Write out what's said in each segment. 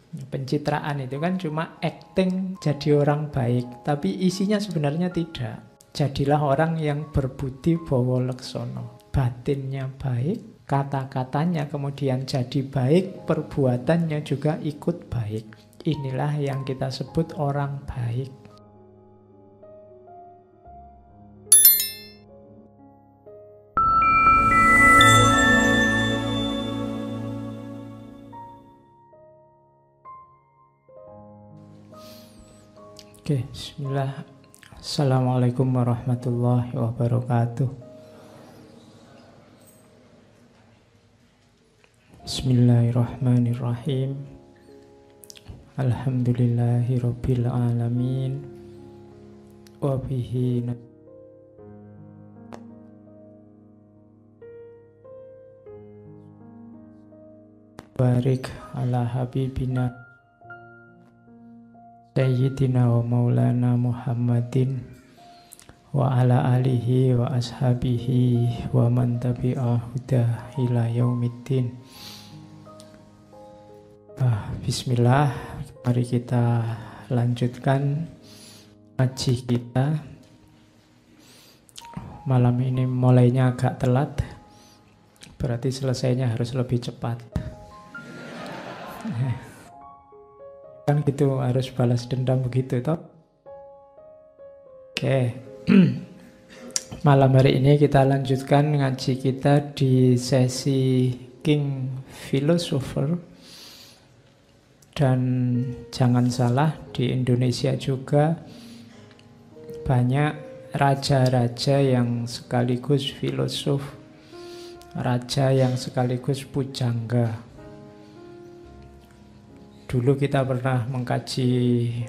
Pencitraan itu kan cuma acting jadi orang baik, tapi isinya sebenarnya tidak. Jadilah orang yang berbudi bawa leksono. Batinnya baik, kata-katanya kemudian jadi baik, perbuatannya juga ikut baik. Inilah yang kita sebut orang baik. Oke, bismillah. Assalamualaikum warahmatullahi wabarakatuh. Bismillahirrahmanirrahim. Alhamdulillahi rabbil alamin. Wabihi barik ala habibina Sayyidina wa maulana Muhammadin wa ala alihi wa ashabihi wa man tabi'ahuda ila yaumiddin. Bismillah, mari kita lanjutkan ngaji kita. Malam ini mulainya agak telat, berarti selesainya harus lebih cepat. Kan gitu, harus balas dendam begitu toh. Oke. Malam hari ini kita lanjutkan ngaji kita di sesi King Philosopher. Dan jangan salah, di Indonesia juga banyak raja-raja yang sekaligus filosof, raja yang sekaligus pujangga. Dulu kita pernah mengkaji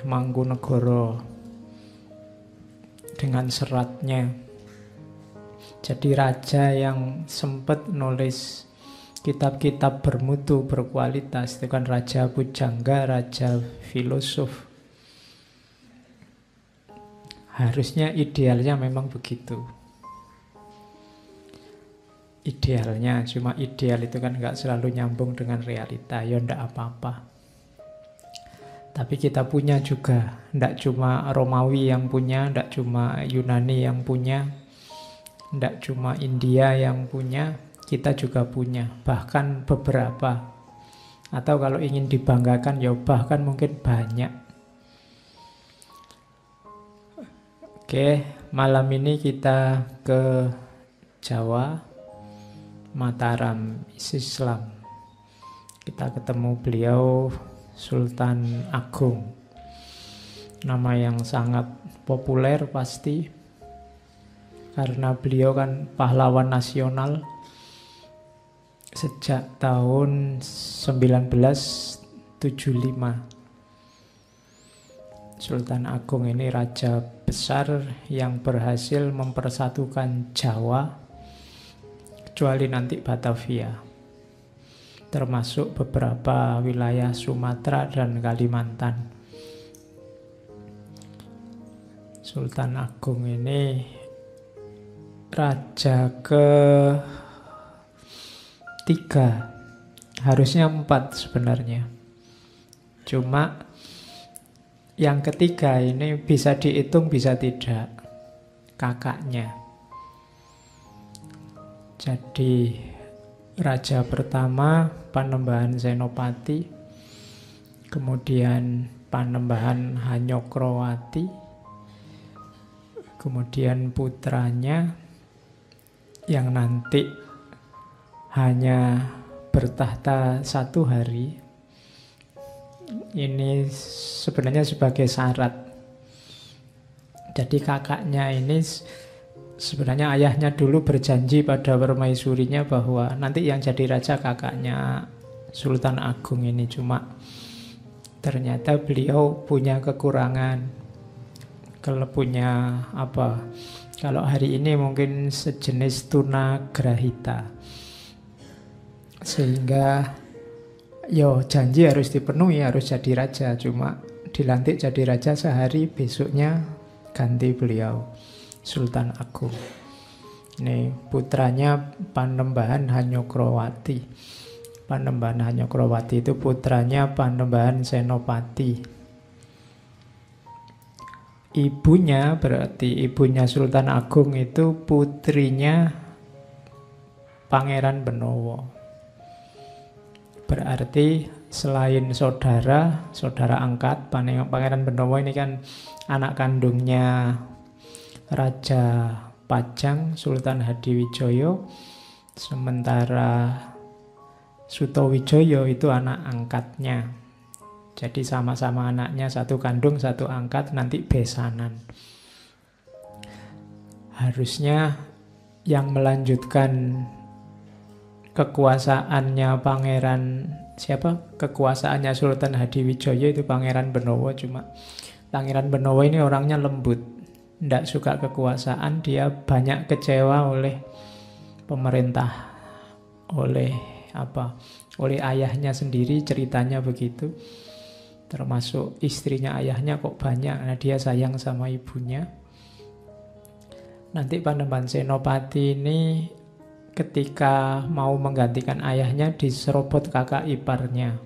Mangkunegoro dengan seratnya. Jadi raja yang sempat nulis kitab-kitab bermutu, berkualitas, itu kan raja pujangga, raja filosof. Harusnya idealnya memang begitu. Idealnya, cuma ideal itu kan nggak selalu nyambung dengan realita, ya ndak apa-apa. Tapi kita punya juga, tidak cuma Romawi yang punya, tidak cuma Yunani yang punya, tidak cuma India yang punya, kita juga punya. Bahkan beberapa. Atau kalau ingin dibanggakan, ya bahkan mungkin banyak. Oke, malam ini kita ke Jawa, Mataram, Islam. Kita ketemu beliau Sultan Agung, nama yang sangat populer pasti karena beliau kan pahlawan nasional sejak tahun 1975. Sultan Agung ini raja besar yang berhasil mempersatukan Jawa, kecuali nanti Batavia, termasuk beberapa wilayah Sumatera dan Kalimantan. Sultan Agung ini raja ke-3, harusnya 4 sebenarnya. Cuma yang ketiga ini bisa dihitung bisa tidak, kakaknya. Jadi raja pertama Panembahan Senopati, kemudian Panembahan Hanyokrowati, kemudian putranya yang nanti hanya bertahta 1 hari. Ini sebenarnya sebagai syarat. Jadi kakaknya ini sebenarnya ayahnya dulu berjanji pada permaisurinya bahwa nanti yang jadi raja kakaknya Sultan Agung ini. Cuma ternyata beliau punya kekurangan. Kalau punya apa? Kalau hari ini mungkin sejenis tuna grahita. Sehingga janji harus dipenuhi, harus jadi raja. Cuma dilantik jadi raja sehari, besoknya ganti beliau Sultan Agung. Ini putranya Panembahan Hanyokrowati. Panembahan Hanyokroowati itu putranya Panembahan Senopati. Ibunya, berarti ibunya Sultan Agung itu putrinya Pangeran Benowo. Berarti selain saudara angkat, Pangeran Benowo ini kan anak kandungnya Raja Pajang, Sultan Hadiwijoyo. Sementara Sutowijoyo itu anak angkatnya. Jadi sama-sama anaknya, satu kandung, satu angkat, nanti besanan. Harusnya yang melanjutkan kekuasaannya kekuasaannya Sultan Hadiwijoyo itu Pangeran Benowo. Cuma Pangeran Benowo ini orangnya lembut, tidak suka kekuasaan. Dia banyak kecewa oleh pemerintah, oleh ayahnya sendiri, ceritanya begitu. Termasuk istrinya ayahnya kok banyak, nah dia sayang sama ibunya. Nanti Panembahan Senopati ini ketika mau menggantikan ayahnya diserobot kakak iparnya,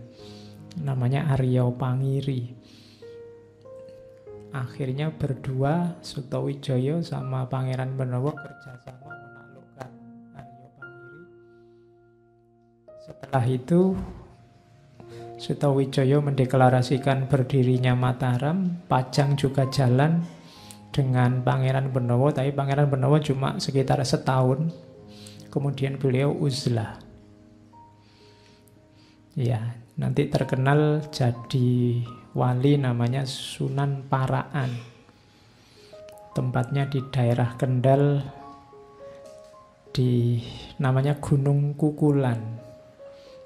namanya Aryo Pangiri. Akhirnya berdua, Sutowijoyo sama Pangeran Benowo kerjasama menaklukkan Aryo Pangiri. Setelah itu Sutowijoyo mendeklarasikan berdirinya Mataram. Pajang juga jalan dengan Pangeran Benowo, tapi Pangeran Benowo cuma sekitar setahun. Kemudian beliau uzlah. Ya, nanti terkenal jadi wali namanya Sunan Paraan. Tempatnya di daerah Kendal, namanya Gunung Kukulan.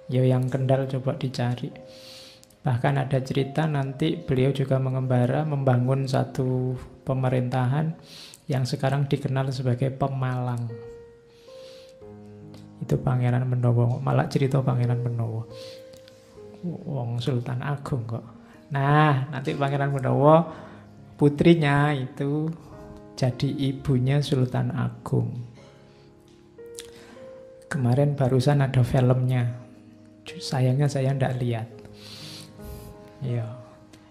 Ya, yang Kendal coba dicari. Bahkan ada cerita nanti beliau juga mengembara membangun satu pemerintahan yang sekarang dikenal sebagai Pemalang. Itu Pangeran Benowo, malah cerita Pangeran Benowo. Wong Sultan Agung kok. Nah, nanti Pangeran Benowo putrinya itu jadi ibunya Sultan Agung. Kemarin barusan ada filmnya. Sayangnya saya tidak lihat.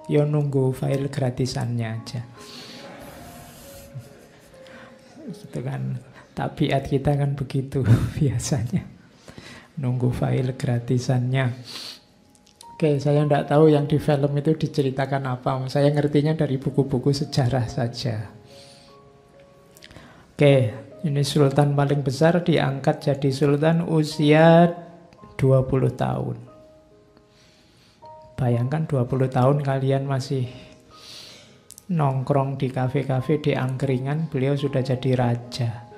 Yo nunggu file gratisannya aja. Itu kan tabiat kita kan begitu biasanya. Nunggu file gratisannya. Oke, saya tidak tahu yang di film itu diceritakan apa. Saya ngertinya dari buku-buku sejarah saja. Oke, ini sultan paling besar diangkat jadi sultan usia 20 tahun. Bayangkan 20 tahun kalian masih nongkrong di kafe-kafe, di angkringan, beliau sudah jadi raja.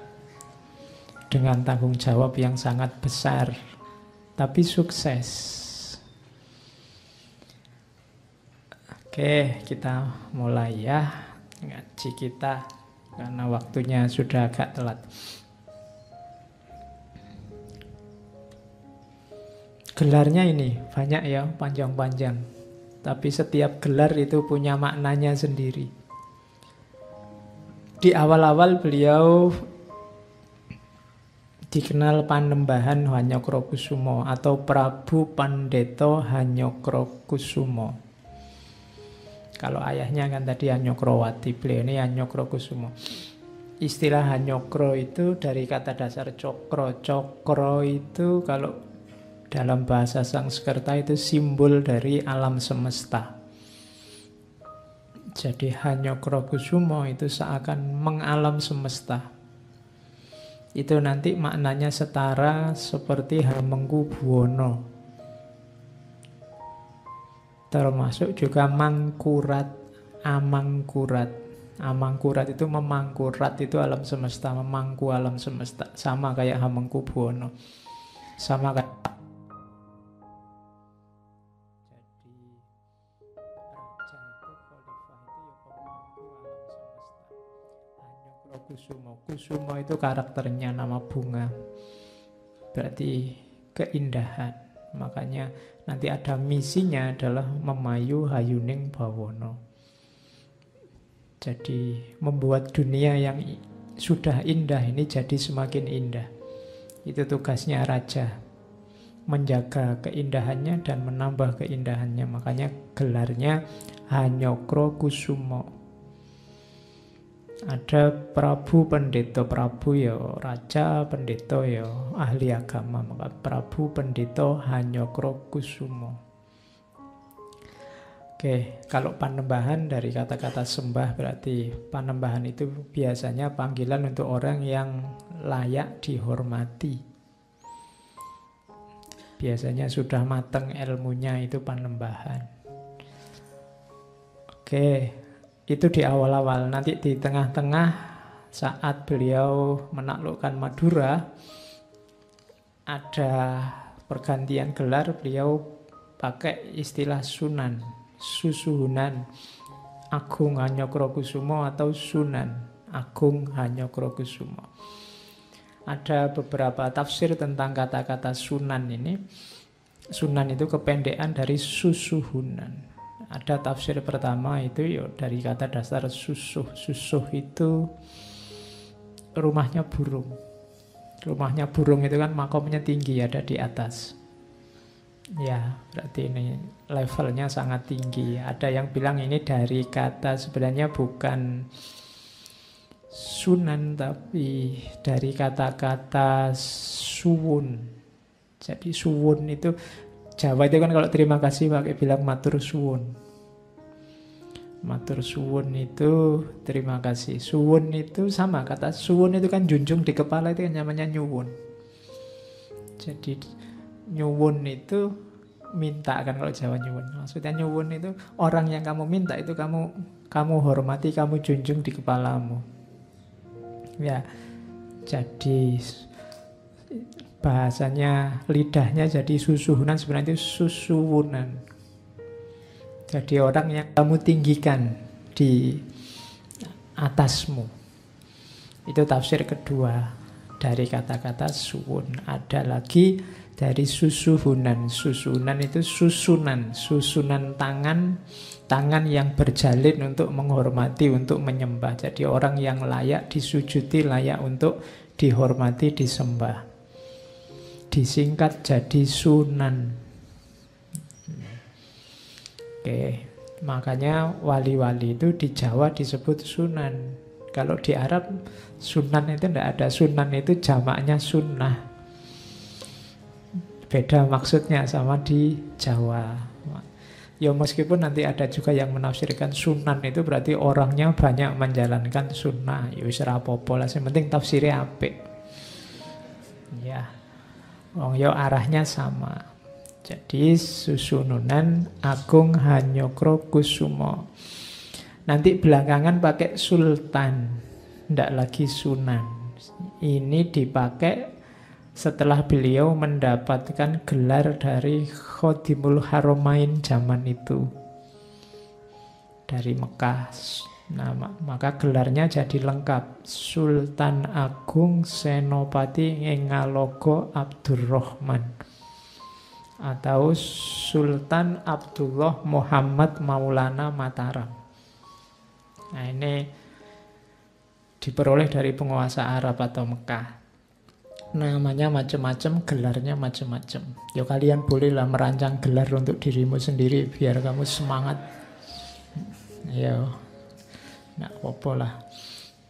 Dengan tanggung jawab yang sangat besar, tapi sukses. Oke, kita mulai ya ngaji kita, karena waktunya sudah agak telat. Gelarnya ini banyak ya, panjang-panjang. Tapi setiap gelar itu punya maknanya sendiri. Di awal-awal beliau dikenal Panembahan Hanyokrokusumo atau Prabu Pandeta Hanyokrokusumo. Kalau ayahnya kan tadi Hanyokroowati, beliau ini Hanyokrokusumo. Istilah Hanyokro itu dari kata dasar cokro. Cokro itu kalau dalam bahasa Sanskerta itu simbol dari alam semesta. Jadi Hanyokrokusumo itu seakan mengalam semesta. Itu nanti maknanya setara seperti Hamengkubuwono. Termasuk juga Mangkurat, Amangkurat. Amangkurat itu memangkurat itu alam semesta, memangku alam semesta. Sama kayak Hamengkubuwono. Sama kayak Kusumo. Kusumo itu karakternya nama bunga. Berarti keindahan. Makanya nanti ada misinya adalah memayu hayuning bawono. Jadi membuat dunia yang sudah indah ini jadi semakin indah. Itu tugasnya raja. menjaga keindahannya dan menambah keindahannya. Makanya gelarnya Hanyokro Kusumo. Ada Prabu Pendeta, Prabu ya raja, pendeta ya ahli agama, maka Prabu Pendeta Hanyokro Kusumo. Oke, kalau panembahan dari kata-kata sembah berarti panembahan itu biasanya panggilan untuk orang yang layak dihormati. Biasanya sudah matang ilmunya, itu panembahan. Oke, itu di awal-awal. Nanti di tengah-tengah saat beliau menaklukkan Madura, ada pergantian gelar, beliau pakai istilah Sunan, Susuhunan Agung Hanyokrokusumo atau Sunan Agung Hanyokrokusumo. Ada beberapa tafsir tentang kata-kata Sunan ini. Sunan itu kependekan dari Susuhunan. Ada tafsir pertama itu dari kata dasar susuh. Susuh itu rumahnya burung. Rumahnya burung itu kan makomnya tinggi, ada di atas. Ya, berarti ini levelnya sangat tinggi. Ada yang bilang ini dari kata sebenarnya bukan Sunan tapi dari kata-kata suwun. Jadi suwun itu Jawa itu kan kalau terima kasih pakai bilang matur suwun. Matur suwun itu terima kasih. Suwun itu sama, kata suwun itu kan junjung di kepala, itu kan namanya nyuwun. Jadi nyuwun itu minta kan kalau Jawa nyuwun. Maksudnya nyuwun itu orang yang kamu minta itu kamu hormati, kamu junjung di kepalamu. Ya, jadi bahasanya lidahnya jadi susuhunan, sebenarnya itu susuwunan. Jadi orang yang kamu tinggikan di atasmu. Itu tafsir kedua dari kata-kata suwun. Ada lagi dari susuhunan. Susuhunan itu susunan. Susunan tangan yang berjalin untuk menghormati, untuk menyembah. Jadi orang yang layak disujudi, layak untuk dihormati, disembah. Disingkat jadi Sunan. Oke, makanya wali-wali itu di Jawa disebut Sunan. Kalau di Arab Sunan itu tidak ada. Sunan itu jamaknya sunnah. Beda maksudnya sama di Jawa. Ya meskipun nanti ada juga yang menafsirkan Sunan itu berarti orangnya banyak menjalankan sunnah. Ya wis ora apa-apa lah, yang penting tafsirnya apik. Ya. Wong yo arahnya sama. Jadi Susununan Agung Hanyokro Kusumo. Nanti belakangan pakai Sultan, ndak lagi Sunan. Ini dipakai setelah beliau mendapatkan gelar dari Khodimul Haromain zaman itu, dari Mekah. Nah, maka gelarnya jadi lengkap, Sultan Agung Senopati Ngengalogo Abdurrahman, atau Sultan Abdullah Muhammad Maulana Mataram. Nah, ini diperoleh dari penguasa Arab atau Mekah. Namanya macam-macam, gelarnya macam-macam. Ya kalian bolehlah merancang gelar untuk dirimu sendiri biar kamu semangat. Ya, nggak apa-apa lah.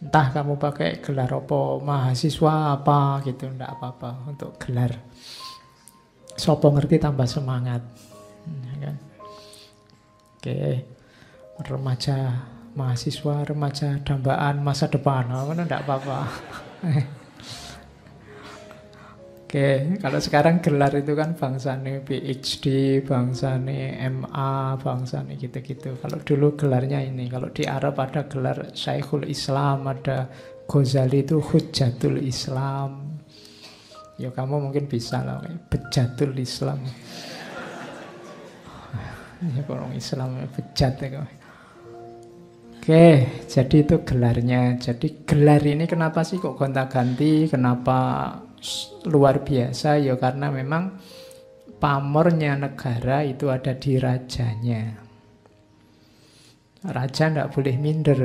Entah kamu pakai gelar apa, mahasiswa apa gitu, nggak apa-apa untuk gelar. Sopo ngerti tambah semangat, ya kan? Oke, remaja, mahasiswa, remaja, dambaan masa depan, nggak apa-apa. Oke, kalau sekarang gelar itu kan bangsane PhD, bangsane MA, bangsane gitu-gitu. Kalau dulu gelarnya ini, kalau di Arab ada gelar Syekhul Islam, ada Ghazali itu Hujjatul Islam. Ya kamu mungkin bisa lah, Bejatul Islam. Ya orang Islam bejat ya. Oke, jadi itu gelarnya. Jadi gelar ini kenapa sih kok gonta-ganti? Kenapa luar biasa? Ya karena memang pamornya negara itu ada di rajanya. Raja tidak boleh minder.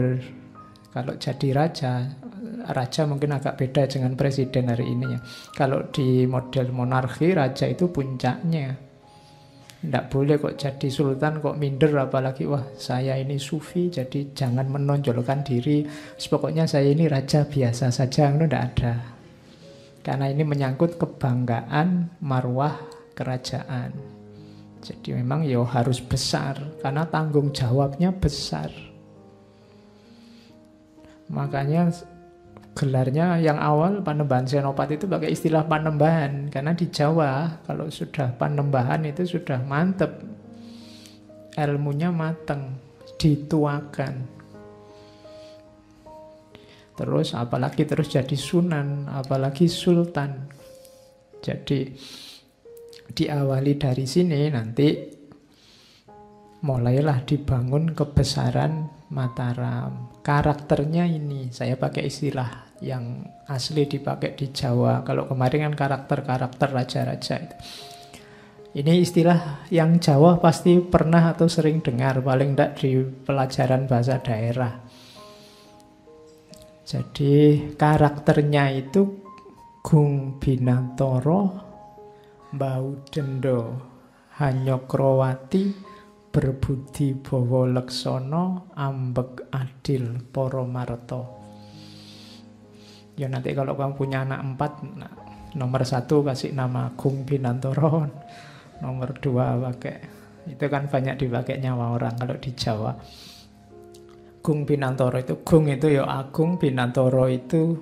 Kalau jadi raja, raja mungkin agak beda dengan presiden hari ini ya. Kalau di model monarki, raja itu puncaknya. Tidak boleh kok jadi sultan kok minder, apalagi wah saya ini sufi jadi jangan menonjolkan diri. Pokoknya saya ini raja biasa saja, itu tidak ada. Karena ini menyangkut kebanggaan marwah kerajaan. Jadi memang ya harus besar karena tanggung jawabnya besar. Makanya gelarnya yang awal Panembahan Senopati itu pakai istilah Panembahan. Karena di Jawa kalau sudah Panembahan itu sudah mantep. Ilmunya mateng, dituakan. Terus apalagi terus jadi sunan, apalagi sultan. Jadi diawali dari sini nanti mulailah dibangun kebesaran Mataram. Karakternya ini, saya pakai istilah yang asli dipakai di Jawa. Kalau kemarin kan karakter-karakter raja-raja itu. Ini istilah yang Jawa pasti pernah atau sering dengar, paling tidak di pelajaran bahasa daerah. Jadi karakternya itu Gung Binantoro, Baudendo, Hanyokrowati, berbudi bawa leksono, ambek adil para marta. Ya nanti kalau kamu punya anak 4, nomor 1 kasih nama Gung Binantoro, nomor 2 pakai, itu kan banyak dipakai nyawa orang kalau di Jawa. Gung Binantoro itu, Gung itu ya agung, Binantoro itu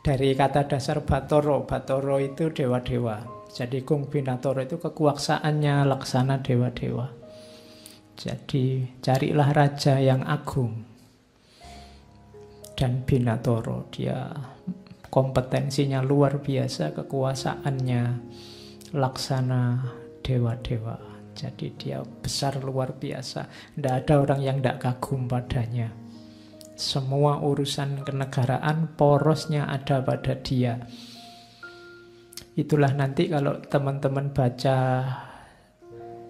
dari kata dasar Batoro. Batoro itu dewa-dewa. Jadi Gung Binantoro itu kekuasaannya laksana dewa-dewa. Jadi carilah raja yang agung. Dan Binantoro, dia kompetensinya luar biasa, kekuasaannya laksana dewa-dewa. Jadi dia besar luar biasa. Tidak ada orang yang tidak kagum padanya. Semua urusan kenegaraan porosnya ada pada dia. Itulah nanti kalau teman-teman baca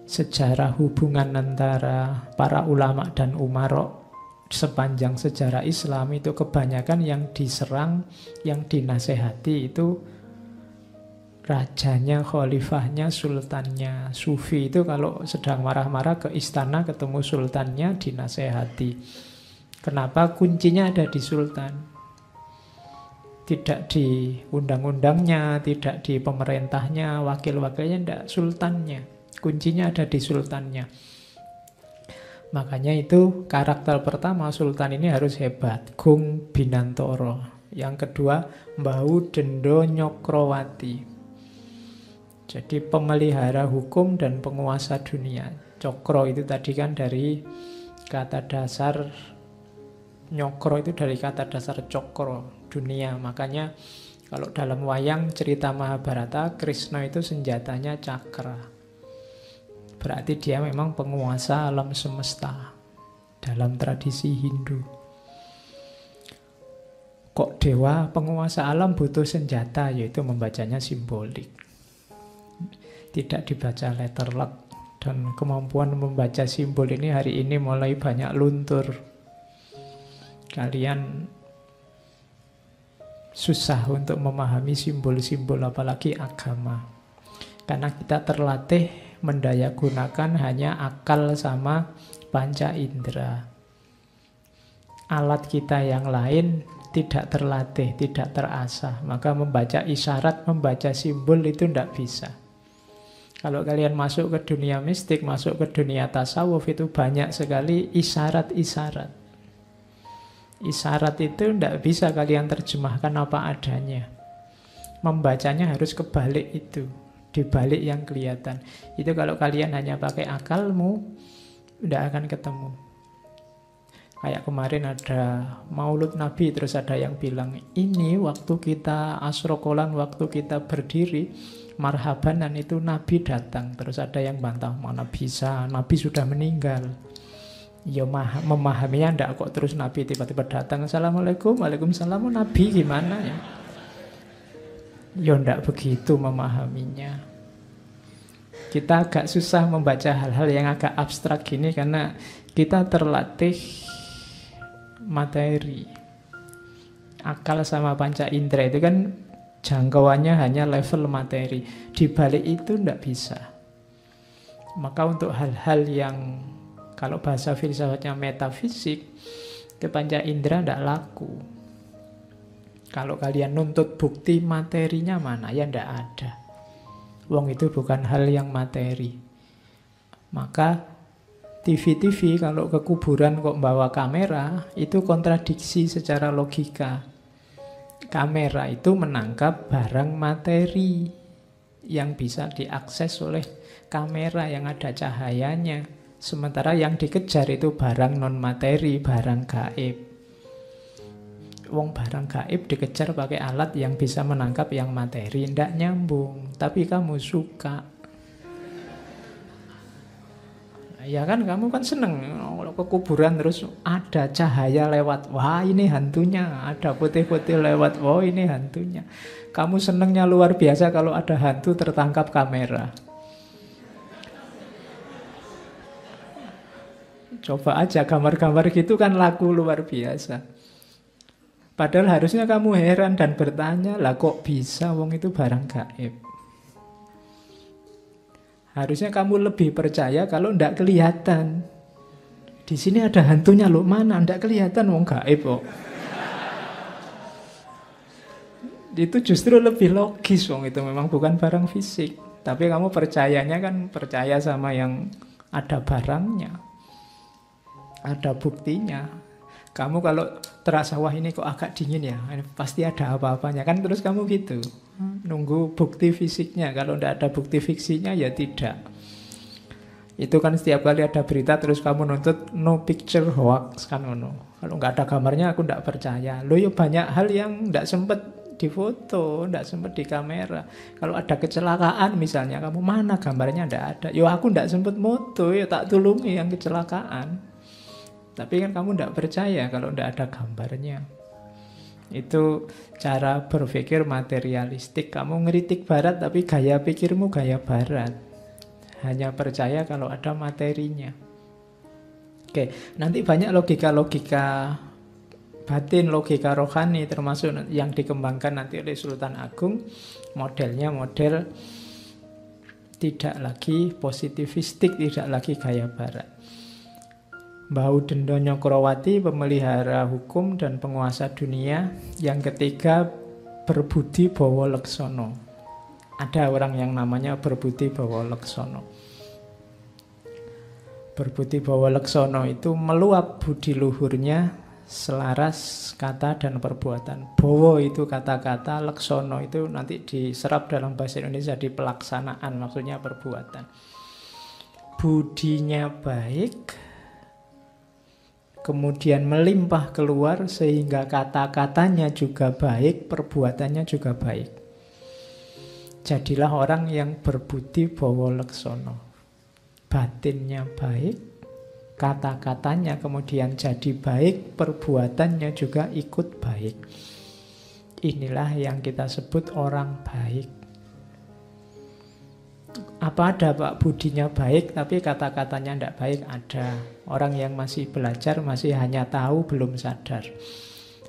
sejarah hubungan antara para ulama dan umarok sepanjang sejarah Islam, itu kebanyakan yang diserang, yang dinasehati itu rajanya, khalifahnya, sultannya. Sufi itu kalau sedang marah-marah ke istana ketemu sultannya dinasehati. Kenapa? Kuncinya ada di sultan. Tidak di undang-undangnya, tidak di pemerintahnya, wakil-wakilnya, tidak, sultannya. Kuncinya ada di sultannya. Makanya itu karakter pertama sultan ini harus hebat, Gung Binantoro. Yang kedua, Baudendo Nyokrowati. Jadi pemelihara hukum dan penguasa dunia. Cokro itu tadi kan dari kata dasar, Nyokro itu dari kata dasar cokro, dunia. Makanya kalau dalam wayang cerita Mahabharata, Krishna itu senjatanya cakra. Berarti dia memang penguasa alam semesta dalam tradisi Hindu. Kok dewa penguasa alam butuh senjata, yaitu membacanya simbolik. Tidak dibaca letter luck. Dan kemampuan membaca simbol ini hari ini mulai banyak luntur. Kalian susah untuk memahami simbol-simbol apalagi agama. Karena kita terlatih mendayagunakan hanya akal sama panca indera. Alat kita yang lain tidak terlatih, tidak terasah. Maka membaca isyarat, membaca simbol itu tidak bisa. Kalau kalian masuk ke dunia mistik, masuk ke dunia tasawuf, itu banyak sekali isyarat-isyarat. Isyarat itu tidak bisa kalian terjemahkan apa adanya. Membacanya harus kebalik itu. Dibalik yang kelihatan. Itu kalau kalian hanya pakai akalmu, tidak akan ketemu. Kayak kemarin ada Maulud Nabi, terus ada yang bilang, ini waktu kita asrokolan, waktu kita berdiri, marhabanan itu Nabi datang. Terus ada yang bantah, mana bisa, Nabi sudah meninggal. Ya memahaminya ndak kok, terus Nabi tiba-tiba datang, Assalamualaikum, Waalaikumsalam, Nabi gimana ya? Ya ndak begitu memahaminya. Kita agak susah membaca hal-hal yang agak abstrak gini karena kita terlatih materi. Akal sama panca indera itu kan jangkauannya hanya level materi. Di balik itu tidak bisa. Maka untuk hal-hal yang kalau bahasa filsafatnya metafisik, ke panca indera tidak laku. Kalau kalian nuntut bukti materinya mana, ya tidak ada. Wong itu bukan hal yang materi. Maka TV-TV kalau ke kuburan kok bawa kamera, itu kontradiksi secara logika. Kamera itu menangkap barang materi yang bisa diakses oleh kamera yang ada cahayanya. Sementara yang dikejar itu barang non-materi, barang gaib. Wong barang gaib dikejar pakai alat yang bisa menangkap yang materi, tidak nyambung. Tapi kamu suka. Ya kan, kamu kan seneng kalau ke kuburan terus ada cahaya lewat. Wah, ini hantunya. Ada putih-putih lewat. Wah, ini hantunya. Kamu senengnya luar biasa kalau ada hantu tertangkap kamera. Coba aja gambar-gambar gitu kan laku luar biasa. Padahal harusnya kamu heran dan bertanya, lah kok bisa wong itu barang gaib? Harusnya kamu lebih percaya kalau ndak kelihatan. Di sini ada hantunya loh, mana ndak kelihatan wong gaib kok. Itu justru lebih logis wong itu memang bukan barang fisik. Tapi kamu percayanya kan percaya sama yang ada barangnya. Ada buktinya. Kamu kalau terasa wah ini kok agak dingin ya, pasti ada apa-apanya kan, terus kamu gitu. Nunggu bukti fisiknya. Kalau tidak ada bukti fiksinya ya tidak. Itu kan setiap kali ada berita terus kamu nuntut no picture hoax kan ono. Kalau nggak ada gambarnya aku tidak percaya. Loh ya banyak hal yang tidak sempat difoto, tidak sempat di kamera. Kalau ada kecelakaan misalnya, kamu mana gambarnya, tidak ada. Yo aku tidak sempat moto, ya tak tulungi yang kecelakaan. Tapi kan kamu tidak percaya kalau tidak ada gambarnya. Itu cara berpikir materialistik. Kamu ngeritik barat tapi gaya pikirmu gaya barat. Hanya percaya kalau ada materinya. Oke, nanti banyak logika-logika batin, logika rohani termasuk yang dikembangkan nanti oleh Sultan Agung. Modelnya model tidak lagi positivistik, tidak lagi gaya barat. Mbah Udendo Nyokrovati, pemelihara hukum dan penguasa dunia. Yang ketiga, Berbudi Bawa Leksono. Ada orang yang namanya Berbudi Bawa Leksono. Berbudi Bawa Leksono itu meluap budi luhurnya selaras kata dan perbuatan. Bawa itu kata-kata, Leksono itu nanti diserap dalam bahasa Indonesia di pelaksanaan, maksudnya perbuatan. Budinya baik, kemudian melimpah keluar sehingga kata-katanya juga baik, perbuatannya juga baik. Jadilah orang yang berbudi bawa leksono. Batinnya baik, kata-katanya kemudian jadi baik, perbuatannya juga ikut baik. Inilah yang kita sebut orang baik. Apa ada Pak budinya baik tapi kata-katanya tidak baik? Ada. Orang yang masih belajar, masih hanya tahu, belum sadar.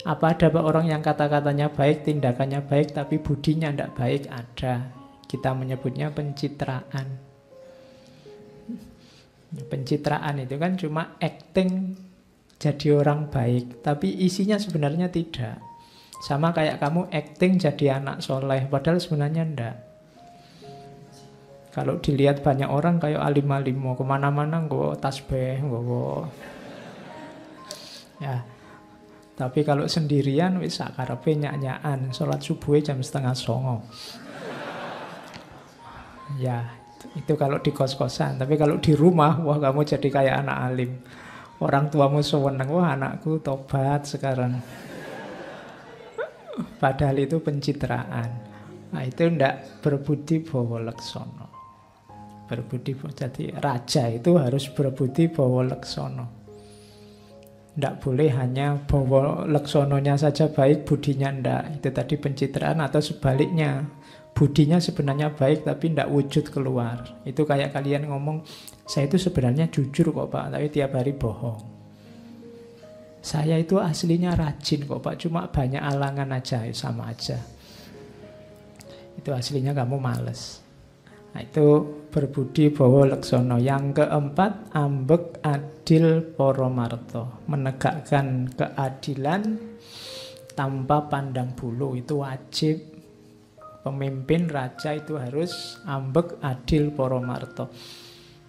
Apa ada Pak orang yang kata-katanya baik, tindakannya baik tapi budinya tidak baik? Ada. Kita menyebutnya pencitraan. Pencitraan itu kan cuma acting jadi orang baik, tapi isinya sebenarnya tidak. Sama kayak kamu acting jadi anak soleh, padahal sebenarnya tidak. Kalau dilihat banyak orang kayak alim-alim, mau kemana-mana nggak tasbih, nggak. Ya, tapi kalau sendirian wis sakarepe nyak-nyakan, sholat subuh jam 8:30. Ya, itu kalau di kos-kosan. Tapi kalau di rumah, wah kamu jadi kayak anak alim. Orang tuamu seneng, wah anakku tobat sekarang. Padahal itu pencitraan. Nah itu ndak berbudi bawa leksono. Berbudi, jadi raja itu harus berbudi bawa leksono. Ndak boleh hanya bawa leksononya saja baik, budinya ndak. Itu tadi pencitraan atau sebaliknya. Budinya sebenarnya baik tapi ndak wujud keluar. Itu kayak kalian ngomong, saya itu sebenarnya jujur kok Pak, tapi tiap hari bohong. Saya itu aslinya rajin kok Pak, cuma banyak alangan aja, ya sama aja. Itu aslinya kamu males. Nah, itu berbudi bawa leksono. Yang keempat, ambek adil poromarto. Menegakkan keadilan tanpa pandang bulu. Itu wajib. Pemimpin raja itu harus ambek adil poromarto.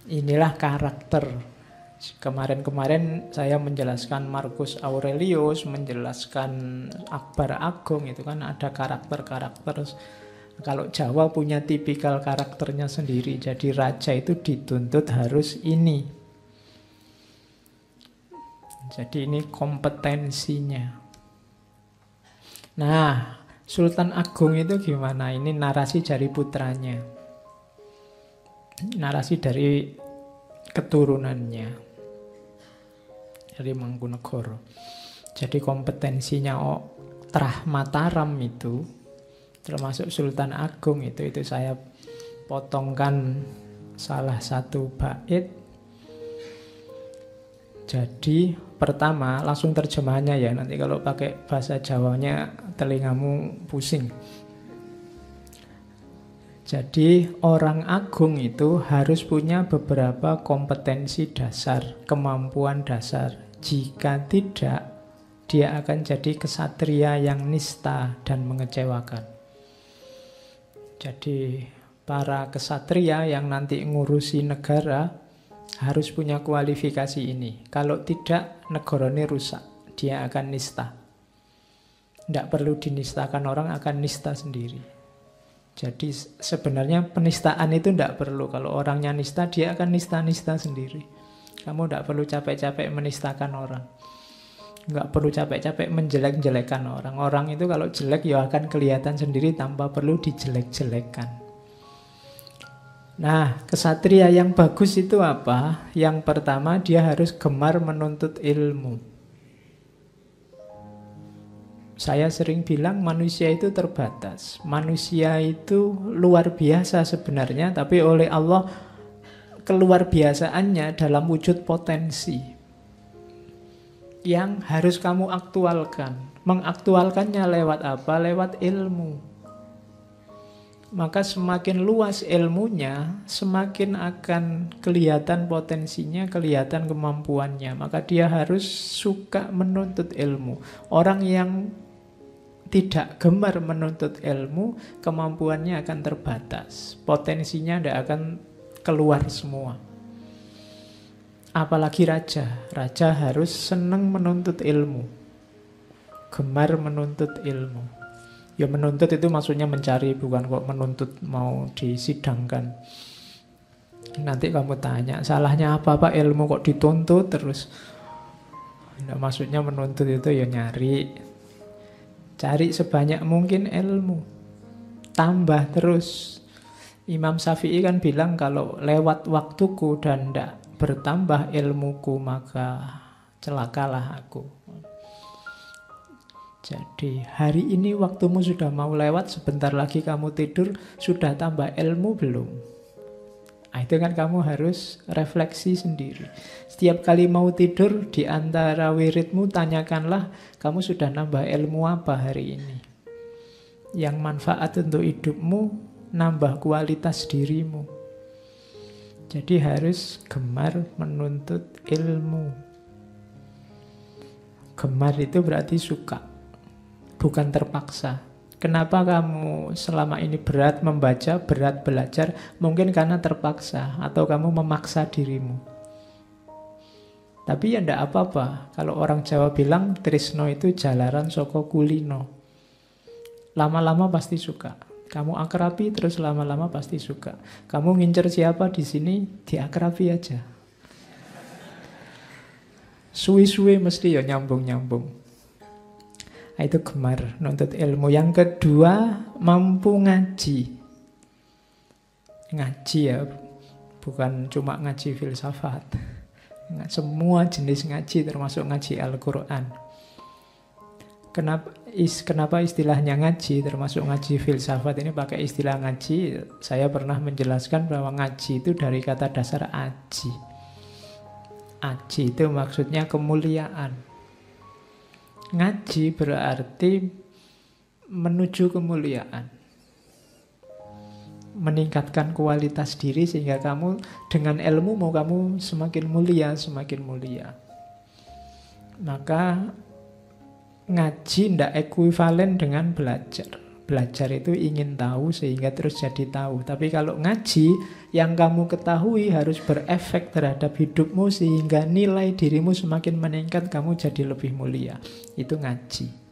Inilah karakter. Kemarin-kemarin saya menjelaskan Marcus Aurelius, menjelaskan Akbar Agung, itu kan ada karakter-karakter. Kalau Jawa punya tipikal karakternya sendiri. Jadi raja itu dituntut harus ini. Jadi ini kompetensinya. Nah, Sultan Agung itu gimana? Ini narasi dari putranya. Narasi dari keturunannya. Dari Mangkunegoro. Jadi kompetensinya Trah Mataram itu, termasuk Sultan Agung itu saya potongkan salah satu bait. Jadi pertama langsung terjemahannya ya, nanti kalau pakai bahasa Jawanya telingamu pusing. Jadi orang agung itu harus punya beberapa kompetensi dasar, kemampuan dasar. Jika tidak, dia akan jadi kesatria yang nista dan mengecewakan. Jadi para kesatria yang nanti ngurusi negara harus punya kualifikasi ini. Kalau tidak, negara ini rusak. Dia akan nista. Tidak perlu dinistakan orang, akan nista sendiri. Jadi sebenarnya penistaan itu tidak perlu. Kalau orangnya nista, dia akan nista-nista sendiri. Kamu tidak perlu capek-capek menistakan orang. Nggak perlu capek-capek menjelek-jelekan orang. Orang itu kalau jelek ya akan kelihatan sendiri tanpa perlu dijelek-jelekan. Nah, kesatria yang bagus itu apa? Yang pertama, dia harus gemar menuntut ilmu. Saya sering bilang manusia itu terbatas. Manusia itu luar biasa sebenarnya, tapi oleh Allah keluar biasaannya dalam wujud potensi yang harus kamu aktualkan. Mengaktualkannya lewat apa? Lewat ilmu. Maka semakin luas ilmunya, semakin akan kelihatan potensinya, kelihatan kemampuannya. Maka dia harus suka menuntut ilmu. Orang yang tidak gemar menuntut ilmu, kemampuannya akan terbatas. Potensinya tidak akan keluar semua. Apalagi raja. Raja harus senang menuntut ilmu. Gemar menuntut ilmu. Ya menuntut itu maksudnya mencari, bukan kok menuntut mau disidangkan. Nanti kamu tanya, salahnya apa Pak ilmu kok dituntut terus? Nah, maksudnya menuntut itu ya nyari. Cari sebanyak mungkin ilmu. Tambah terus. Imam Syafi'i kan bilang kalau lewat waktuku dan tidak bertambah ilmuku maka celakalah aku. Jadi hari ini waktumu sudah mau lewat, sebentar lagi kamu tidur, sudah tambah ilmu belum? Nah, itu kan kamu harus refleksi sendiri. Setiap kali mau tidur, di antara wiridmu tanyakanlah, kamu sudah nambah ilmu apa hari ini? Yang manfaat untuk hidupmu, nambah kualitas dirimu. Jadi harus gemar menuntut ilmu. Gemar itu berarti suka, bukan terpaksa. Kenapa kamu selama ini berat membaca, berat belajar? Mungkin karena terpaksa, atau kamu memaksa dirimu. Tapi ya ndak apa-apa. Kalau orang Jawa bilang, tresno itu jalaran saka kulino. Lama-lama pasti suka. Kamu akrabi terus lama-lama pasti suka. Kamu ngincer siapa di sini, diakrabi aja. Suwi-suwi mesti ya nyambung-nyambung. Nah, itu gemar nuntut ilmu. Yang kedua, mampu ngaji. Ngaji ya, bukan cuma ngaji filsafat. Semua jenis ngaji termasuk ngaji Al-Quran. Kenapa istilahnya ngaji, termasuk ngaji filsafat ini pakai istilah ngaji? Saya pernah menjelaskan bahwa ngaji itu dari kata dasar aji. Aji itu maksudnya kemuliaan. Ngaji berarti menuju kemuliaan. Meningkatkan kualitas diri sehingga kamu dengan ilmu mau kamu semakin mulia, semakin mulia. Maka ngaji tidak ekuivalen dengan belajar. Belajar itu ingin tahu sehingga terus jadi tahu. Tapi kalau ngaji, yang kamu ketahui harus berefek terhadap hidupmu sehingga nilai dirimu semakin meningkat, kamu jadi lebih mulia. Itu ngaji.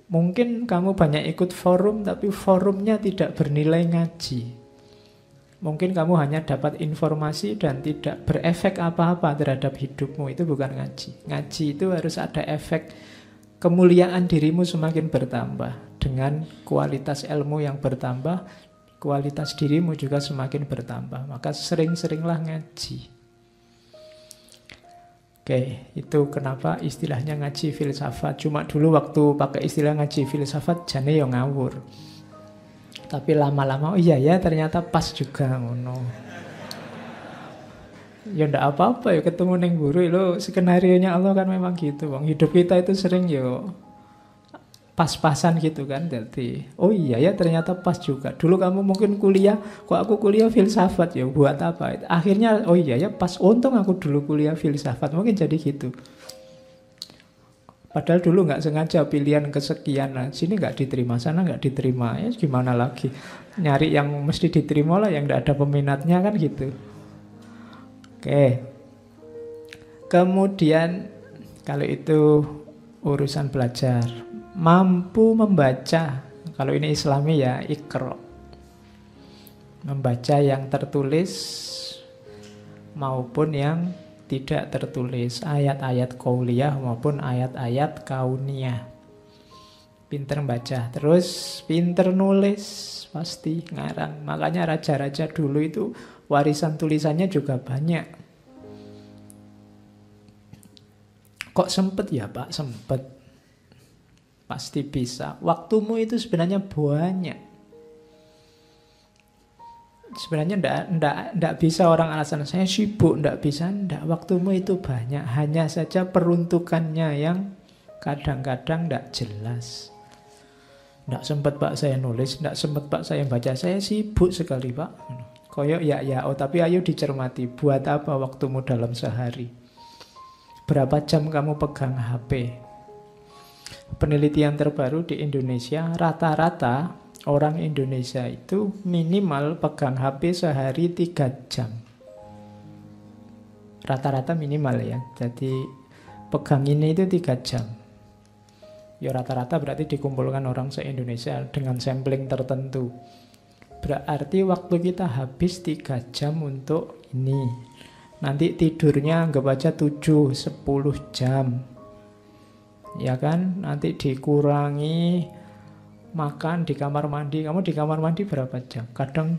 Mungkin kamu banyak ikut forum, tapi forumnya tidak bernilai ngaji. Mungkin kamu hanya dapat informasi dan tidak berefek apa-apa terhadap hidupmu. Itu bukan ngaji. Ngaji itu harus ada efek. Kemuliaan dirimu semakin bertambah. Dengan kualitas ilmu yang bertambah, kualitas dirimu juga semakin bertambah. Maka sering-seringlah ngaji. Oke, itu kenapa istilahnya ngaji filsafat. Cuma dulu waktu pakai istilah ngaji filsafat, jane yo ngawur. Tapi lama-lama, oh iya ya ternyata pas juga ngono. Ya ndak apa-apa ya ketemu neng guru lo, skenarionya Allah kan memang gitu bang. Hidup kita itu sering yo pas-pasan gitu kan. Jadi oh iya ya ternyata pas juga. Dulu kamu mungkin kuliah, kok aku kuliah filsafat ya buat apa? Akhirnya oh iya ya pas, untung aku dulu kuliah filsafat. Mungkin jadi gitu. Padahal dulu nggak sengaja pilihan kesekian, nah, sini nggak diterima, sana nggak diterima, ya gimana lagi? Nyari yang mesti diterima lah, yang nggak ada peminatnya kan gitu. Oke. Kemudian kalau itu urusan belajar, mampu membaca. Kalau ini Islami ya Iqra. Membaca yang tertulis maupun yang tidak tertulis, ayat-ayat qauliyah maupun ayat-ayat kauniyah. Pinter baca, terus pinter nulis, pasti ngarang. Makanya raja-raja dulu itu warisan tulisannya juga banyak. Kok sempet ya Pak? Sempet. Pasti bisa. Waktumu itu sebenarnya banyak. Sebenarnya ndak bisa orang alasan saya sibuk, ndak bisa, ndak. Waktumu itu banyak. Hanya saja peruntukannya yang kadang-kadang ndak jelas. Ndak sempat Pak saya nulis, ndak sempat Pak saya baca. Saya sibuk sekali Pak. Koyok ya, oh tapi ayo dicermati. Buat apa waktumu dalam sehari? Berapa jam kamu pegang HP? Penelitian terbaru di Indonesia, rata-rata orang Indonesia itu minimal pegang HP sehari 3 jam. Rata-rata minimal ya. Jadi pegang ini itu 3 jam. Ya rata-rata berarti dikumpulkan orang se-Indonesia dengan sampling tertentu. Berarti waktu kita habis 3 jam untuk ini. Nanti tidurnya anggap aja 7-10 jam. Ya kan? Nanti dikurangi makan di kamar mandi. Kamu di kamar mandi berapa jam? Kadang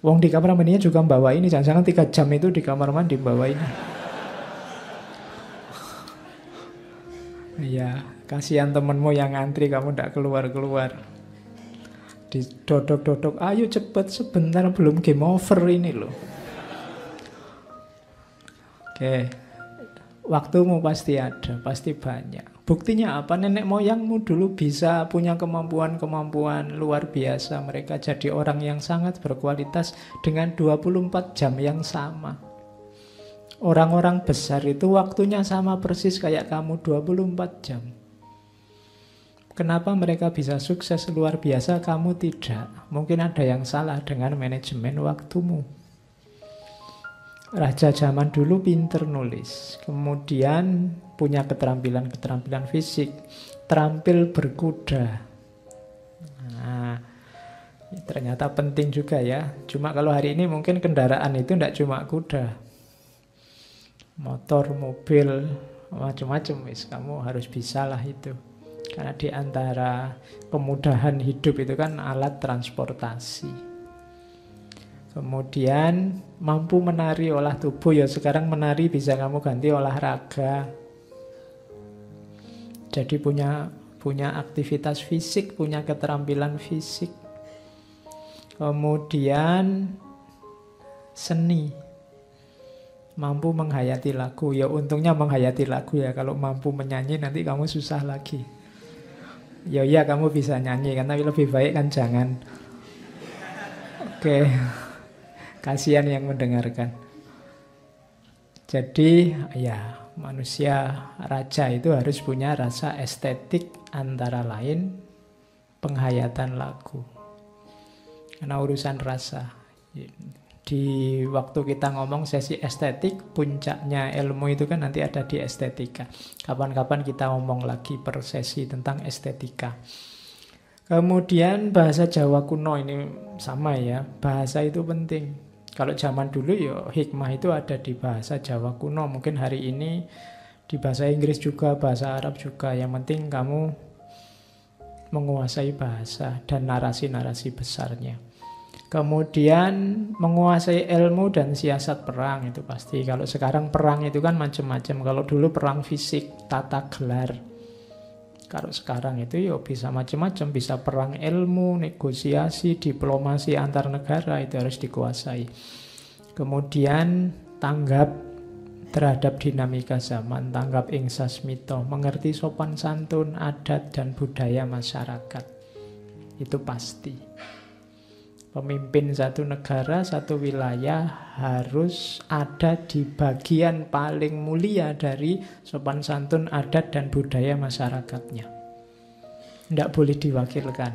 wong di kamar mandinya juga bawa ini. Jangan-jangan 3 jam itu di kamar mandi bawa ini. Iya, kasihan temenmu yang ngantri, kamu ndak keluar-keluar. Didodok-dodok, ayo cepet sebentar belum game over ini loh. Oke, waktumu pasti ada, pasti banyak. Buktinya apa? Nenek moyangmu dulu bisa punya kemampuan-kemampuan luar biasa. Mereka jadi orang yang sangat berkualitas dengan 24 jam yang sama. Orang-orang besar itu waktunya sama persis kayak kamu, 24 jam. Kenapa mereka bisa sukses luar biasa, kamu tidak? Mungkin ada yang salah dengan manajemen waktumu. Raja zaman dulu pinter nulis, kemudian punya keterampilan fisik, terampil berkuda. Nah, ternyata penting juga ya. Cuma kalau hari ini mungkin kendaraan itu tidak cuma kuda. Motor, mobil, macam-macam wis, kamu harus bisalah itu. Karena di antara kemudahan hidup itu kan alat transportasi. Kemudian mampu menari, olah tubuh, ya sekarang menari bisa kamu ganti olahraga. Jadi punya aktivitas fisik, punya keterampilan fisik. Kemudian seni. Mampu menghayati lagu. Ya untungnya menghayati lagu ya. Kalau mampu menyanyi nanti kamu susah lagi. Ya iya kamu bisa nyanyi kan, tapi lebih baik kan jangan. Oke, kasihan yang mendengarkan. Jadi ya manusia raja itu harus punya rasa estetik, antara lain penghayatan lagu. Karena urusan rasa. Di waktu kita ngomong sesi estetik, puncaknya ilmu itu kan nanti ada di estetika. Kapan-kapan kita ngomong lagi per sesi tentang estetika. Kemudian bahasa Jawa kuno ini sama ya, bahasa itu penting. Kalau zaman dulu ya hikmah itu ada di bahasa Jawa kuno. Mungkin hari ini di bahasa Inggris juga, bahasa Arab juga. Yang penting kamu menguasai bahasa dan narasi-narasi besarnya. Kemudian menguasai ilmu dan siasat perang itu pasti. Kalau sekarang perang itu kan macam-macam. Kalau dulu perang fisik, tata gelar. Kalau sekarang itu ya bisa macam-macam. Bisa perang ilmu, negosiasi, diplomasi antar negara itu harus dikuasai. Kemudian tanggap terhadap dinamika zaman, tanggap ing sasmita, mengerti sopan santun, adat dan budaya masyarakat. Itu pasti. Pemimpin satu negara, satu wilayah harus ada di bagian paling mulia dari sopan santun, adat, dan budaya masyarakatnya. Tidak boleh diwakilkan.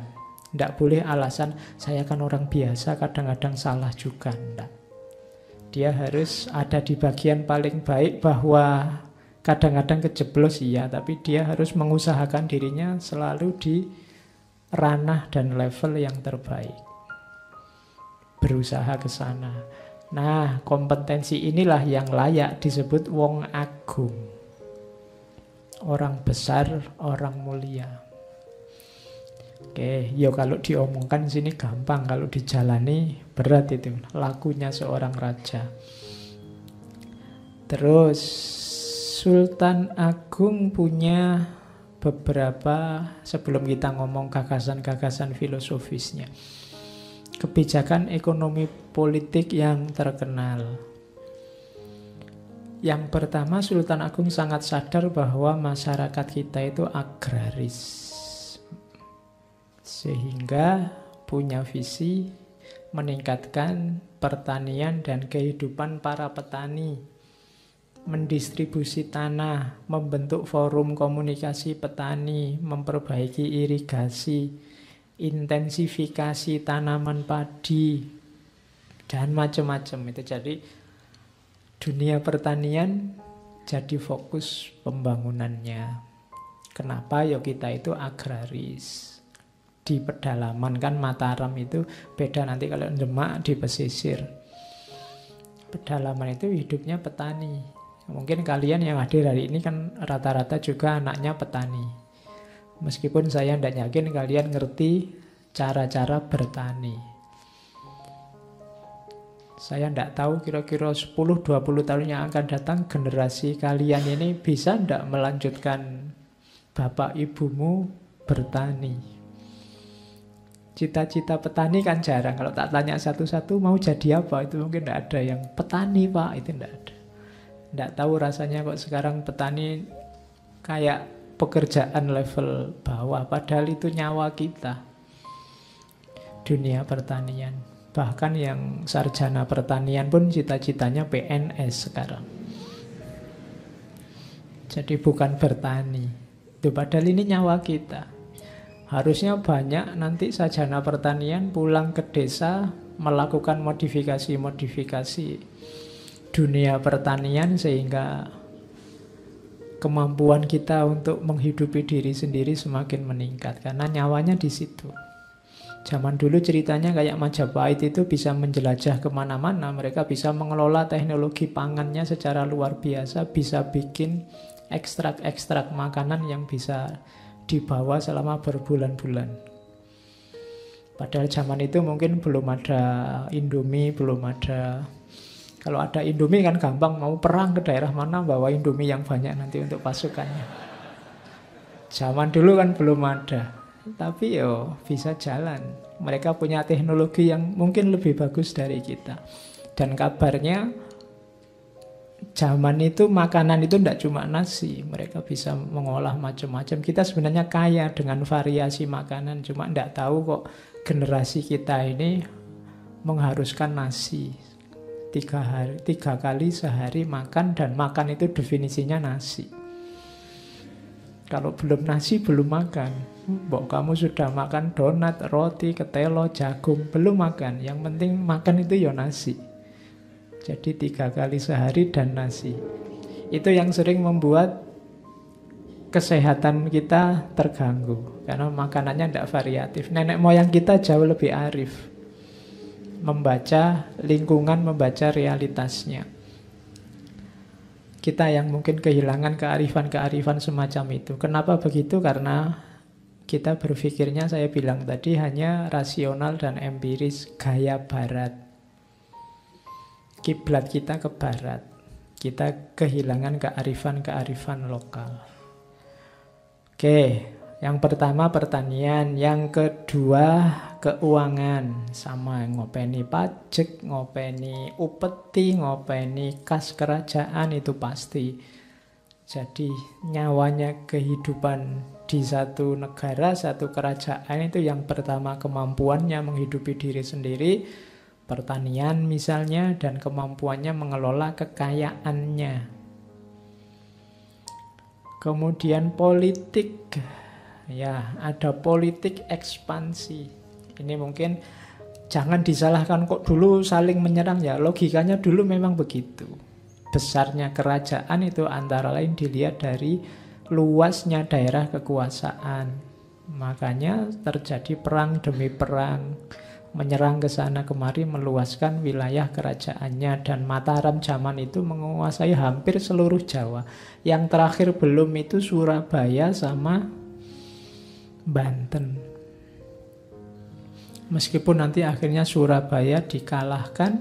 Tidak boleh alasan, saya kan orang biasa, kadang-kadang salah juga. Tidak. Dia harus ada di bagian paling baik, bahwa kadang-kadang kejeblos iya, tapi dia harus mengusahakan dirinya selalu di ranah dan level yang terbaik. Berusaha ke sana. Nah, kompetensi inilah yang layak disebut wong agung. Orang besar, orang mulia. Oke, ya kalau diomongkan sini gampang, kalau dijalani berat itu. Lakunya seorang raja. Terus Sultan Agung punya beberapa, sebelum kita ngomong gagasan-gagasan filosofisnya, kebijakan ekonomi politik yang terkenal. Yang pertama, Sultan Agung sangat sadar bahwa masyarakat kita itu agraris. Sehingga punya visi meningkatkan pertanian dan kehidupan para petani. Mendistribusi tanah, membentuk forum komunikasi petani, memperbaiki irigasi, intensifikasi tanaman padi, dan macam-macam itu. Jadi dunia pertanian jadi fokus pembangunannya. Kenapa? Ya kita itu agraris. Di pedalaman kan Mataram itu beda nanti kalau Demak di pesisir. Pedalaman itu hidupnya petani. Mungkin kalian yang hadir hari ini kan rata-rata juga anaknya petani. Meskipun saya tidak yakin kalian ngerti cara-cara bertani. Saya tidak tahu kira-kira 10-20 tahun yang akan datang generasi kalian ini bisa tidak melanjutkan bapak ibumu bertani. Cita-cita petani kan jarang. Kalau tak tanya satu-satu mau jadi apa, itu mungkin tidak ada yang petani pak, itu tidak ada. Tidak tahu rasanya kok sekarang petani kayak pekerjaan level bawah, padahal itu nyawa kita. Dunia pertanian. Bahkan yang sarjana pertanian pun cita-citanya PNS sekarang. Jadi bukan bertani. Itu padahal ini nyawa kita. Harusnya banyak nanti sarjana pertanian pulang ke desa melakukan modifikasi-modifikasi dunia pertanian sehingga kemampuan kita untuk menghidupi diri sendiri semakin meningkat. Karena nyawanya di situ. Zaman dulu ceritanya kayak Majapahit itu bisa menjelajah kemana-mana. Mereka bisa mengelola teknologi pangannya secara luar biasa. Bisa bikin ekstrak-ekstrak makanan yang bisa dibawa selama berbulan-bulan. Padahal zaman itu mungkin belum ada Indomie, belum ada. Kalau ada Indomie kan gampang, mau perang ke daerah mana bawa Indomie yang banyak nanti untuk pasukannya. Zaman dulu kan belum ada. Tapi yo bisa jalan. Mereka punya teknologi yang mungkin lebih bagus dari kita. Dan kabarnya zaman itu makanan itu tidak cuma nasi, mereka bisa mengolah macam-macam. Kita sebenarnya kaya dengan variasi makanan, cuma tidak tahu kok generasi kita ini mengharuskan nasi 3 kali sehari makan, dan makan itu definisinya nasi. Kalau belum nasi belum makan. Mbok kamu sudah makan donat, roti, ketelo, jagung, belum makan. Yang penting makan itu ya nasi. Jadi 3 kali sehari dan nasi. Itu yang sering membuat kesehatan kita terganggu. Karena makanannya tidak variatif. Nenek moyang kita jauh lebih arif. Membaca lingkungan, membaca realitasnya. Kita yang mungkin kehilangan kearifan-kearifan semacam itu. Kenapa begitu? Karena kita berpikirnya, saya bilang tadi, hanya rasional dan empiris, gaya barat. Kiblat kita ke barat. Kita kehilangan kearifan-kearifan lokal. Oke, yang pertama pertanian, yang kedua keuangan. Sama, ngopeni pajak, ngopeni upeti, ngopeni kas kerajaan, itu pasti. Jadi nyawanya kehidupan di satu negara, satu kerajaan itu yang pertama kemampuannya menghidupi diri sendiri, pertanian misalnya, dan kemampuannya mengelola kekayaannya. Kemudian politik. Ya, ada politik ekspansi. Ini mungkin jangan disalahkan kok dulu saling menyerang, ya. Logikanya dulu memang begitu. Besarnya kerajaan itu antara lain dilihat dari luasnya daerah kekuasaan. Makanya terjadi perang demi perang, menyerang ke sana kemari, meluaskan wilayah kerajaannya. Dan Mataram zaman itu menguasai hampir seluruh Jawa. Yang terakhir belum itu Surabaya sama Banten. Meskipun nanti akhirnya Surabaya dikalahkan,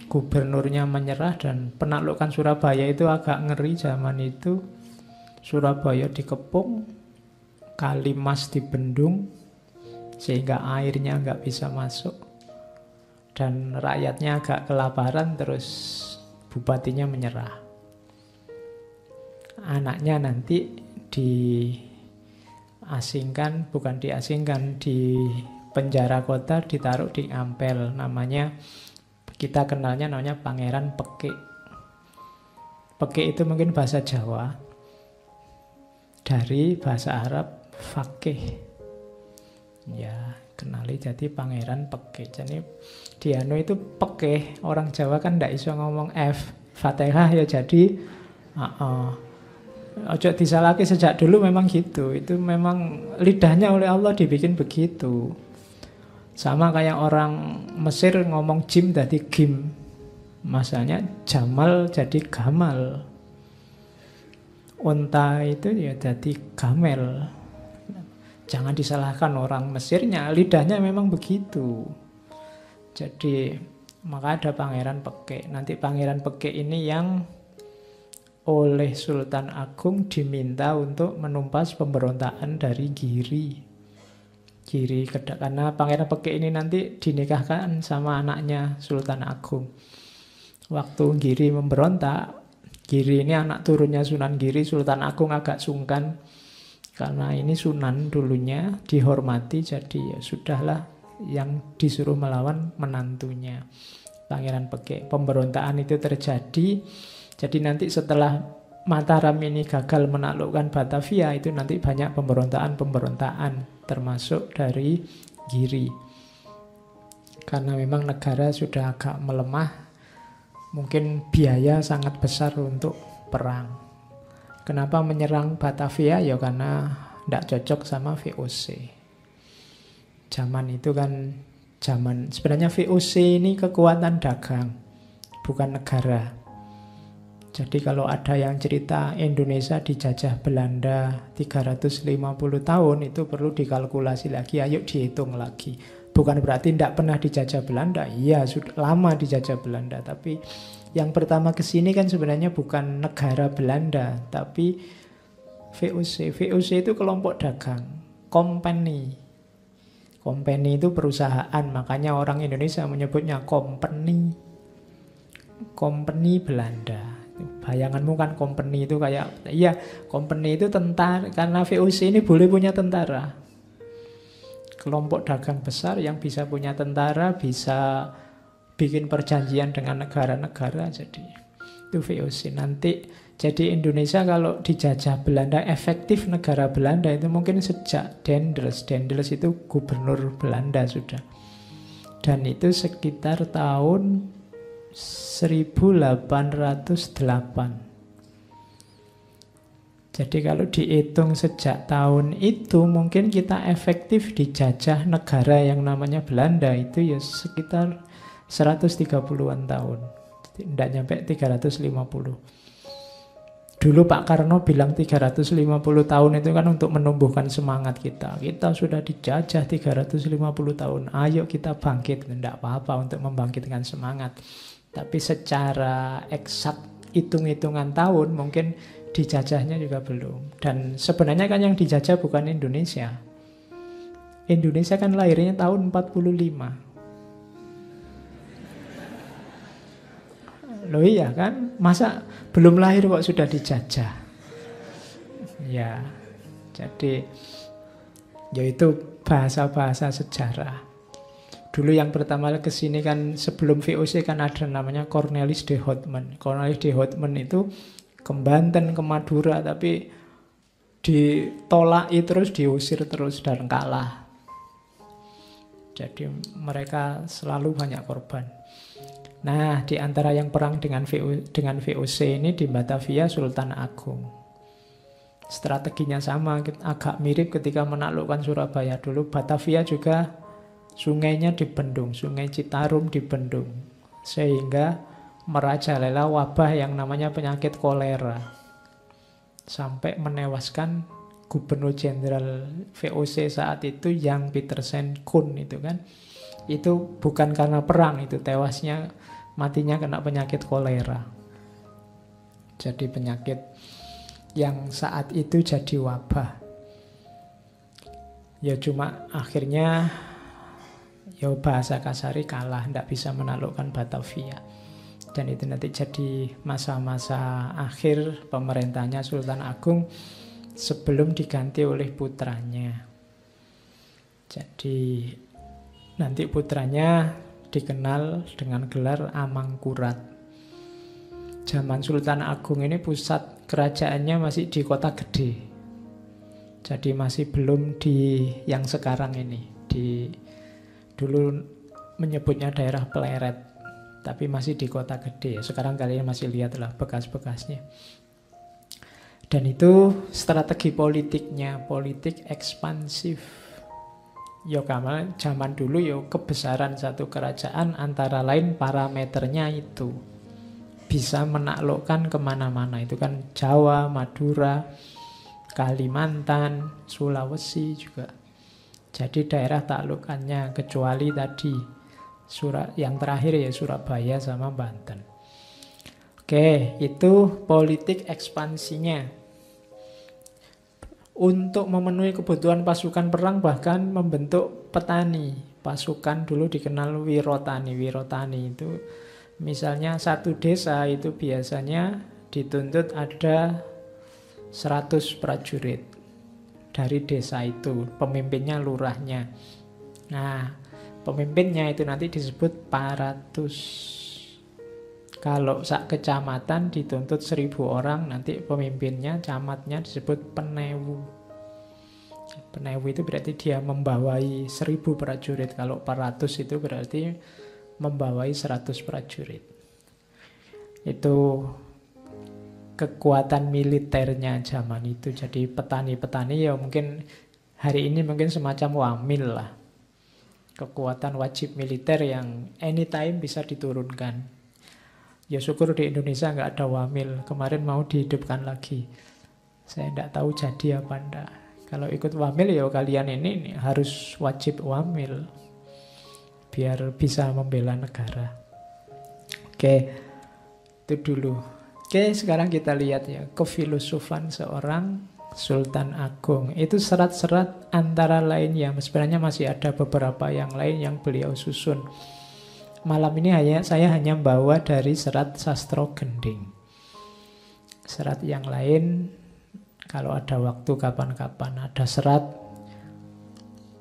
gubernurnya menyerah, dan penaklukan Surabaya itu agak ngeri zaman itu. Surabaya dikepung, Kalimas dibendung, sehingga airnya nggak bisa masuk, dan rakyatnya agak kelaparan, terus bupatinya menyerah. Anaknya nanti diasingkan, bukan diasingkan, di penjara kota, ditaruh di Ampel. Namanya, kita kenalnya namanya Pangeran Pekik. Pekik itu mungkin bahasa Jawa, dari bahasa Arab fakih. Ya, kenali jadi Pangeran Pekik. Jadi Diano itu Pekih, orang Jawa kan ndak iso ngomong F Fatihah, ya jadi ojo disalahke, sejak dulu memang gitu. Itu memang lidahnya oleh Allah dibikin begitu. Sama kayak orang Mesir ngomong jim jadi gim. Masanya Jamal jadi Gamal. Unta itu ya jadi Gamel. Jangan disalahkan orang Mesirnya, lidahnya memang begitu. Jadi maka ada Pangeran Pekik. Nanti Pangeran Pekik ini yang oleh Sultan Agung diminta untuk menumpas pemberontakan dari Giri. Karena Pangeran Pekik ini nanti dinikahkan sama anaknya Sultan Agung. Waktu Giri memberontak, Giri ini anak turunnya Sunan Giri, Sultan Agung agak sungkan karena ini Sunan dulunya dihormati, jadi ya sudahlah, yang disuruh melawan menantunya Pangeran Pekik. Pemberontakan itu terjadi. Jadi nanti setelah Mataram ini gagal menaklukkan Batavia, itu nanti banyak pemberontakan termasuk dari Giri. Karena memang negara sudah agak melemah, mungkin biaya sangat besar untuk perang. Kenapa menyerang Batavia? Ya karena tidak cocok sama VOC. Zaman itu kan sebenarnya VOC ini kekuatan dagang, bukan negara. Jadi kalau ada yang cerita Indonesia dijajah Belanda 350 tahun, itu perlu dikalkulasi lagi, ayo dihitung lagi. Bukan berarti tidak pernah dijajah Belanda. Iya, sudah lama dijajah Belanda. Tapi yang pertama ke sini kan sebenarnya bukan negara Belanda, tapi VOC. VOC itu kelompok dagang, company. Company itu perusahaan, makanya orang Indonesia menyebutnya company. company Belanda. Bayanganmu kan company itu kayak, iya company itu tentara, karena VOC ini boleh punya tentara. Kelompok dagang besar yang bisa punya tentara, bisa bikin perjanjian dengan negara-negara, jadi itu VOC. Nanti jadi Indonesia kalau dijajah Belanda, efektif negara Belanda itu mungkin sejak Daendels. Daendels itu gubernur Belanda sudah. Dan itu sekitar tahun 1808. Jadi kalau dihitung sejak tahun itu, mungkin kita efektif dijajah negara yang namanya Belanda itu ya sekitar 130-an tahun. Tidak nyampe 350. Dulu Pak Karno bilang 350 tahun itu kan untuk menumbuhkan semangat kita. Kita sudah dijajah 350 tahun. Ayo kita bangkit. Tidak apa-apa untuk membangkitkan semangat. Tapi secara eksak hitung-hitungan tahun mungkin dijajahnya juga belum. Dan sebenarnya kan yang dijajah bukan Indonesia. Indonesia kan lahirnya tahun 45. Loh iya kan, masa belum lahir kok sudah dijajah? Ya, jadi yaitu bahasa-bahasa sejarah. Dulu yang pertama ke sini kan sebelum VOC kan ada namanya Cornelis de Houtman. Cornelis de Houtman itu ke Banten, ke Madura, tapi ditolak terus, diusir terus dan kalah. Jadi mereka selalu banyak korban. Nah, di antara yang perang dengan VOC ini di Batavia Sultan Agung. Strateginya sama, agak mirip ketika menaklukkan Surabaya dulu. Batavia juga sungainya dibendung, Sungai Citarum dibendung. Sehingga merajalela wabah yang namanya penyakit kolera. Sampai menewaskan Gubernur Jenderal VOC saat itu Jan Pietersen Koen itu kan. Itu bukan karena perang, itu tewasnya, matinya kena penyakit kolera. Jadi penyakit yang saat itu jadi wabah. Ya cuma akhirnya ya bahasa kasari kalah, tidak bisa menaklukkan Batavia. Dan itu nanti jadi masa-masa akhir pemerintahnya Sultan Agung sebelum diganti oleh putranya. Jadi nanti putranya dikenal dengan gelar Amangkurat. Zaman Sultan Agung ini pusat kerajaannya masih di Kota Gede. Jadi masih belum di yang sekarang ini. Dulu menyebutnya daerah Pleret, tapi masih di Kota Gede. Sekarang kalian masih lihatlah bekas-bekasnya. Dan itu strategi politiknya, politik ekspansif. Ya kamal zaman dulu ya kebesaran satu kerajaan antara lain parameternya itu bisa menaklukkan kemana-mana. Itu kan Jawa, Madura, Kalimantan, Sulawesi juga. Jadi daerah taklukannya kecuali tadi yang terakhir ya Surabaya sama Banten. Oke, itu politik ekspansinya. Untuk memenuhi kebutuhan pasukan perang bahkan membentuk petani. Pasukan dulu dikenal wirotani. Wirotani itu misalnya satu desa itu biasanya dituntut ada 100 prajurit dari desa itu. Pemimpinnya lurahnya. Nah, pemimpinnya itu nanti disebut paratus. Kalau sak kecamatan dituntut 1000 orang, nanti pemimpinnya, camatnya disebut penewu. Penewu itu berarti dia membawai 1000 prajurit. Kalau 400 itu berarti membawai 100 prajurit. Itu kekuatan militernya zaman itu. Jadi petani-petani ya mungkin hari ini mungkin semacam wamil lah. Kekuatan wajib militer yang anytime bisa diturunkan. Ya syukur di Indonesia nggak ada wamil. Kemarin mau dihidupkan lagi. Saya tidak tahu jadi apa enggak. Kalau ikut wamil ya kalian ini harus wajib wamil. Biar bisa membela negara. Oke, itu dulu. Oke, sekarang kita lihat ya kefilosofan seorang Sultan Agung. Itu serat-serat antara lain ya. Sebenarnya masih ada beberapa yang lain yang beliau susun. Malam ini saya hanya bawa dari serat Sastro Gending. Serat yang lain kalau ada waktu kapan-kapan, ada serat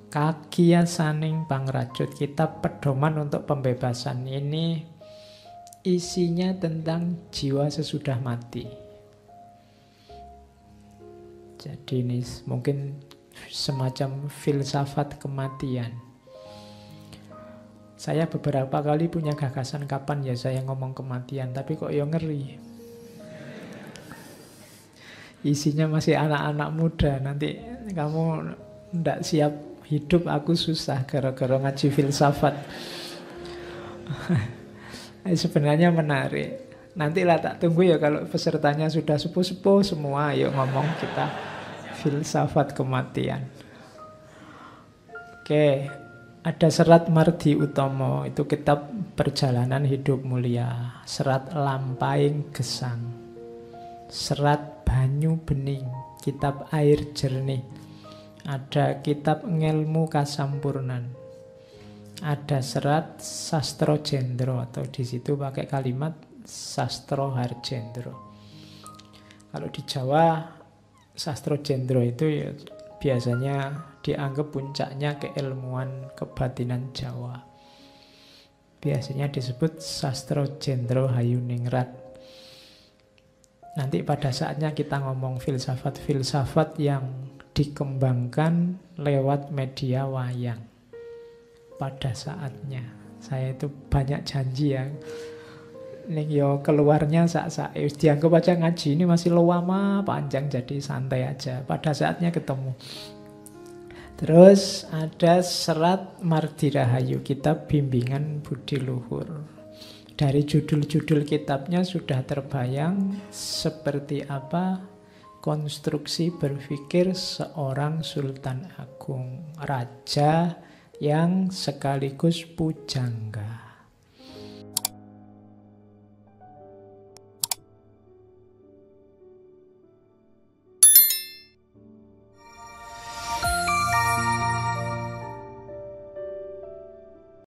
Kagiyasaning Pangrajut, kitab pedoman untuk pembebasan. Ini isinya tentang jiwa sesudah mati. Jadi ini mungkin semacam filsafat kematian. Saya beberapa kali punya gagasan kapan ya saya ngomong kematian, tapi kok ya ngeri. Isinya masih anak-anak muda, nanti kamu ndak siap hidup, aku susah gara-gara ngaji filsafat. Sebenarnya menarik. Nantilah tak tunggu ya kalau pesertanya sudah sepuh-sepuh semua, yuk ngomong kita filsafat kematian. Oke, ada serat Mardi Utomo, itu kitab perjalanan hidup mulia. Serat Lampaing Gesang, serat Banyu Bening, kitab air jernih. Ada kitab Ngelmu Kasampurnan. Ada serat Sastro Jendro, atau di situ pakai kalimat Sastro Harjendro. Kalau di Jawa Sastro Jendro itu ya biasanya dianggap puncaknya keilmuan kebatinan Jawa. Biasanya disebut Sastro Jendro Hayuningrat. Nanti pada saatnya kita ngomong filsafat-filsafat yang dikembangkan lewat media wayang. Pada saatnya saya itu banyak janji ya, ning yo keluarnya sak-sak dianggap aja ngaji ini masih lama panjang, jadi santai aja, pada saatnya ketemu. Terus ada serat Mardi Rahayu, kitab bimbingan budi luhur. Dari judul-judul kitabnya sudah terbayang seperti apa konstruksi berpikir seorang Sultan Agung, raja yang sekaligus pujangga.